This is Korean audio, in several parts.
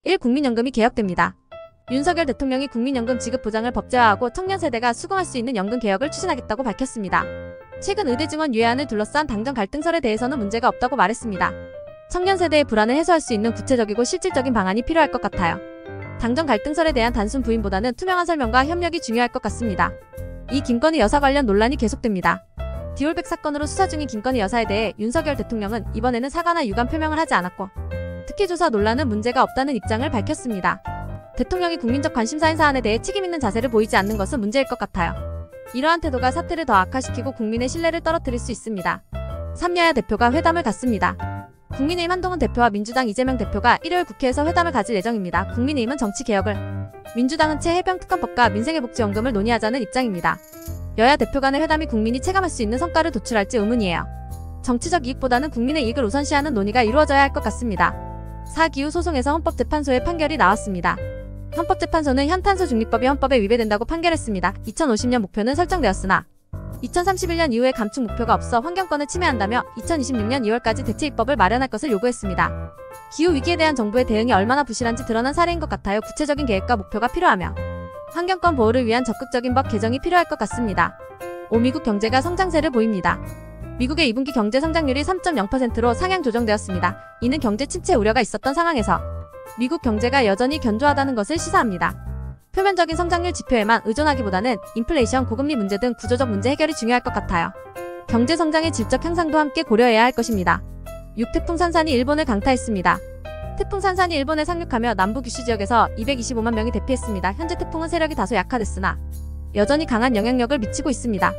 1. 국민연금이 개혁됩니다. 윤석열 대통령이 국민연금 지급 보장을 법제화하고 청년 세대가 수긍할 수 있는 연금 개혁을 추진하겠다고 밝혔습니다. 최근 의대 증원 유예안을 둘러싼 당정 갈등설에 대해서는 문제가 없다고 말했습니다. 청년 세대의 불안을 해소할 수 있는 구체적이고 실질적인 방안이 필요할 것 같아요. 당정 갈등설에 대한 단순 부인보다는 투명한 설명과 협력이 중요할 것 같습니다. 이 김건희 여사 관련 논란이 계속됩니다. 디올백 사건으로 수사 중인 김건희 여사에 대해 윤석열 대통령은 이번에는 사과나 유감 표명을 하지 않았고 특혜 조사 논란은 문제가 없다는 입장을 밝혔습니다. 대통령이 국민적 관심사인 사안에 대해 책임있는 자세를 보이지 않는 것은 문제일 것 같아요. 이러한 태도가 사태를 더 악화시키고 국민의 신뢰를 떨어뜨릴 수 있습니다. 3여야 대표가 회담을 갖습니다. 국민의힘 한동훈 대표와 민주당 이재명 대표가 일요일 국회에서 회담을 가질 예정입니다. 국민의힘은 정치개혁을, 민주당은 채해병특검법과 민생회복지원금을 논의하자는 입장입니다. 여야 대표 간의 회담이 국민이 체감할 수 있는 성과를 도출할지 의문이에요. 정치적 이익보다는 국민의 이익을 우선시하는 논의가 이루어져야 할 것 같습니다. 4. 기후 소송에서 헌법재판소의 판결이 나왔습니다. 헌법재판소는 현탄소 중립법이 헌법에 위배된다고 판결했습니다. 2050년 목표는 설정되었으나 2031년 이후에 감축 목표가 없어 환경권을 침해한다며 2026년 2월까지 대체 입법을 마련할 것을 요구했습니다. 기후위기에 대한 정부의 대응이 얼마나 부실한지 드러난 사례인 것 같아요. 구체적인 계획과 목표가 필요하며 환경권 보호를 위한 적극적인 법 개정이 필요할 것 같습니다. 5. 미국 경제가 성장세를 보입니다. 미국의 2분기 경제 성장률이 3.0%로 상향 조정되었습니다. 이는 경제 침체 우려가 있었던 상황에서 미국 경제가 여전히 견조하다는 것을 시사합니다. 표면적인 성장률 지표에만 의존하기보다는 인플레이션, 고금리 문제 등 구조적 문제 해결이 중요할 것 같아요. 경제 성장의 질적 향상도 함께 고려해야 할 것입니다. 6. 태풍 산산이 일본을 강타했습니다. 태풍 산산이 일본에 상륙하며 남부 규슈 지역에서 225만 명이 대피했습니다. 현재 태풍은 세력이 다소 약화됐으나 여전히 강한 영향력을 미치고 있습니다.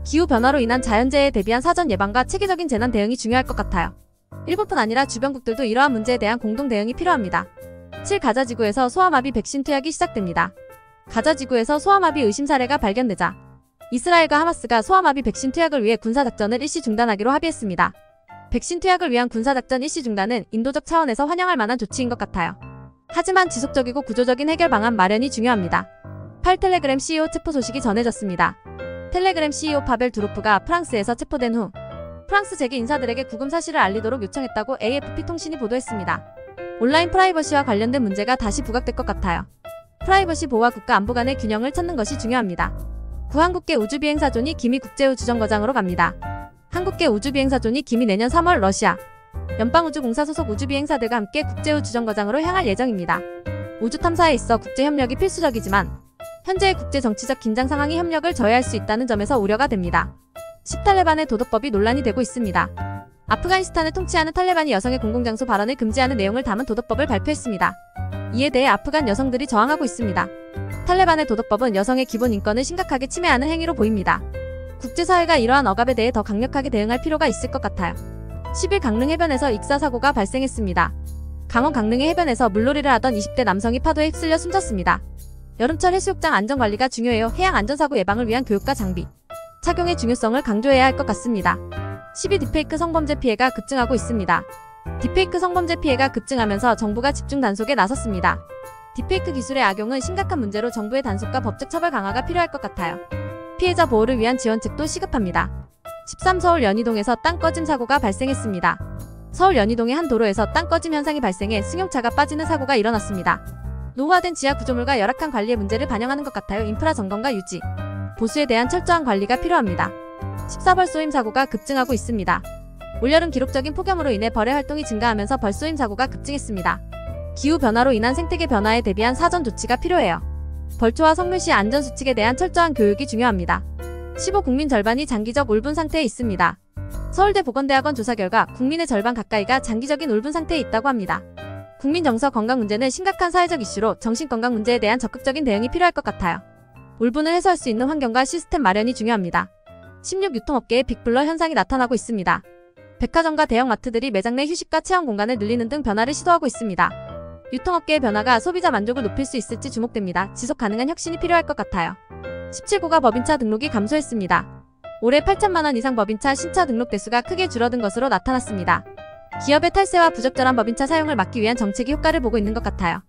기후변화로 인한 자연재해에 대비한 사전 예방과 체계적인 재난 대응이 중요할 것 같아요. 일본뿐 아니라 주변국들도 이러한 문제에 대한 공동 대응이 필요합니다. 7. 가자지구에서 소아마비 백신 투약이 시작됩니다. 가자지구에서 소아마비 의심 사례가 발견되자 이스라엘과 하마스가 소아마비 백신 투약을 위해 군사작전을 일시 중단하기로 합의했습니다. 백신 투약을 위한 군사작전 일시 중단은 인도적 차원에서 환영할 만한 조치인 것 같아요. 하지만 지속적이고 구조적인 해결 방안 마련이 중요합니다. 8. 텔레그램 CEO 체포 소식이 전해졌습니다. 텔레그램 CEO 파벨 두로프가 프랑스에서 체포된 후 프랑스 재계 인사들에게 구금 사실을 알리도록 요청했다고 AFP 통신이 보도했습니다. 온라인 프라이버시와 관련된 문제가 다시 부각될 것 같아요. 프라이버시 보호와 국가 안보 간의 균형을 찾는 것이 중요합니다. 9. 한국계 우주비행사존이 기미 국제우주정거장으로 갑니다. 한국계 우주비행사존이 기미 내년 3월 러시아 연방우주공사 소속 우주비행사들과 함께 국제우주정거장으로 향할 예정입니다. 우주 탐사에 있어 국제협력이 필수적이지만 현재의 국제정치적 긴장 상황이 협력을 저해할 수 있다는 점에서 우려가 됩니다. 10. 탈레반의 도덕법이 논란이 되고 있습니다. 아프가니스탄을 통치하는 탈레반이 여성의 공공장소 발언을 금지하는 내용을 담은 도덕법을 발표했습니다. 이에 대해 아프간 여성들이 저항하고 있습니다. 탈레반의 도덕법은 여성의 기본 인권을 심각하게 침해하는 행위로 보입니다. 국제사회가 이러한 억압에 대해 더 강력하게 대응할 필요가 있을 것 같아요. 10일 강릉 해변에서 익사사고가 발생했습니다. 강원 강릉의 해변에서 물놀이를 하던 20대 남성이 파도에 휩쓸려 숨졌습니다. 여름철 해수욕장 안전관리가 중요해요. 해양 안전사고 예방을 위한 교육과 장비 착용의 중요성을 강조해야 할 것 같습니다. 12. 딥페이크 성범죄 피해가 급증하고 있습니다. 딥페이크 성범죄 피해가 급증하면서 정부가 집중 단속에 나섰습니다. 딥페이크 기술의 악용은 심각한 문제로 정부의 단속과 법적 처벌 강화가 필요할 것 같아요. 피해자 보호를 위한 지원책도 시급합니다. 13. 서울 연희동에서 땅 꺼짐 사고가 발생했습니다. 서울 연희동의 한 도로에서 땅 꺼짐 현상이 발생해 승용차가 빠지는 사고가 일어났습니다. 노후화된 지하 구조물과 열악한 관리의 문제를 반영하는 것 같아요. 인프라 점검과 유지, 보수에 대한 철저한 관리가 필요합니다. 14. 벌쏘임 사고가 급증하고 있습니다. 올여름 기록적인 폭염으로 인해 벌의 활동이 증가하면서 벌쏘임 사고가 급증했습니다. 기후변화로 인한 생태계 변화에 대비한 사전 조치가 필요해요. 벌초와 성묘시 안전수칙에 대한 철저한 교육이 중요합니다. 15. 국민 절반이 장기적 울분 상태에 있습니다. 서울대 보건대학원 조사 결과 국민의 절반 가까이가 장기적인 울분 상태에 있다고 합니다. 국민 정서 건강 문제는 심각한 사회적 이슈로 정신건강 문제에 대한 적극적인 대응이 필요할 것 같아요. 울분을 해소할 수 있는 환경과 시스템 마련이 중요합니다. 16. 유통업계에 빅블러 현상이 나타나고 있습니다. 백화점과 대형마트들이 매장 내 휴식과 체험 공간을 늘리는 등 변화를 시도하고 있습니다. 유통업계의 변화가 소비자 만족을 높일 수 있을지 주목됩니다. 지속 가능한 혁신이 필요할 것 같아요. 17. 고가 법인차 등록이 감소했습니다. 올해 8천만 원 이상 법인차 신차 등록 대수가 크게 줄어든 것으로 나타났습니다. 기업의 탈세와 부적절한 법인차 사용을 막기 위한 정책이 효과를 보고 있는 것 같아요.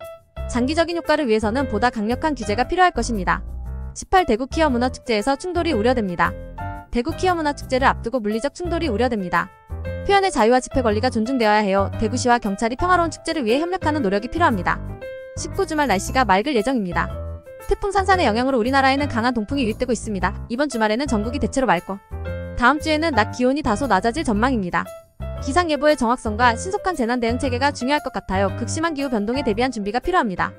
장기적인 효과를 위해서는 보다 강력한 규제가 필요할 것입니다. 18. 대구 키어 문화축제에서 충돌이 우려됩니다. 대구 키어 문화축제를 앞두고 물리적 충돌이 우려됩니다. 표현의 자유와 집회 권리가 존중되어야 해요. 대구시와 경찰이 평화로운 축제를 위해 협력하는 노력이 필요합니다. 19주말 날씨가 맑을 예정입니다. 태풍 산산의 영향으로 우리나라에는 강한 동풍이 유입되고 있습니다. 이번 주말에는 전국이 대체로 맑고 다음 주에는 낮 기온이 다소 낮아질 전망입니다. 기상예보의 정확성과 신속한 재난 대응 체계가 중요할 것 같아요. 극심한 기후 변동에 대비한 준비가 필요합니다.